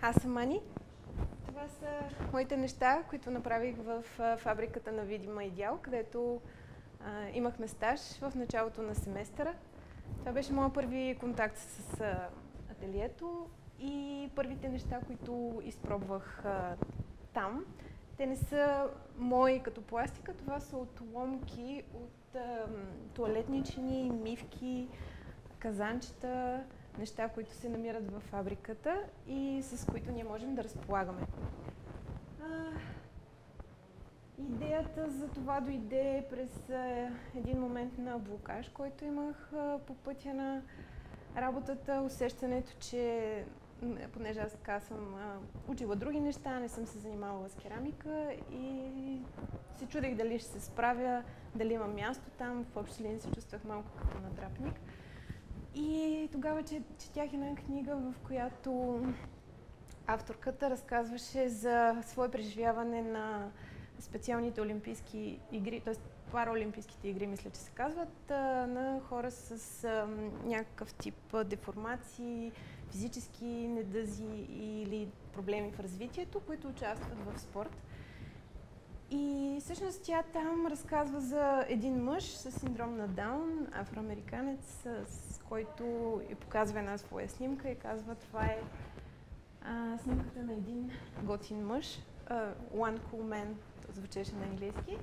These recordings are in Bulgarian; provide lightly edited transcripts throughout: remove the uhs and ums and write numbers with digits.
Аз съм Ани. Това са моите неща, които направих в фабриката на Видима Идеал, където имахме стаж в началото на семестъра. Това беше моят първи контакт с ателието и първите неща, които изпробвах там. Те не са мои като пластика, това са отломки от тоалетни чини, мивки, казанчета, неща, които се намират във фабриката и с които ние можем да разполагаме. Идеята за това дойде през един момент на блокаж, който имах по пътя на работата, усещането, че понеже аз така съм учила други неща, не съм се занимавала с керамика и се чудех дали ще се справя, дали има място там, в общи линии се чувствах малко като натрапник. И тогава четях една книга, в която авторката разказваше за свое преживяване на специалните олимпийски игри, т.е. параолимпийските игри, мисля, че се казват, на хора с някакъв тип деформации, физически недъзи или проблеми в развитието, които участват в спорт. И всъщност тя там разказва за един мъж с синдром на Даун, афроамериканец, с който и показва една своя снимка и казва, това е снимката на един готин мъж, One Cool Man, звучеше на английски.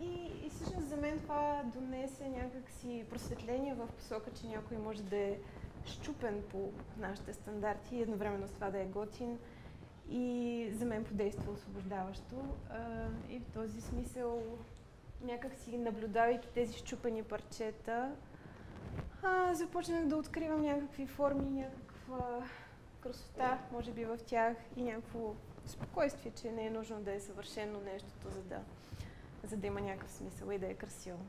И всъщност за мен това донесе някакси просветление в посока, че някой може да е счупен по нашите стандарти и едновременно с това да е готин. И за мен подейства освобождаващо. И в този смисъл, някакси наблюдавайки тези счупени парчета, започнах да откривам някакви форми, някаква красота, може би в тях и някакво спокойствие, че не е нужно да е съвършено нещото, за да има някакъв смисъл и да е красиво.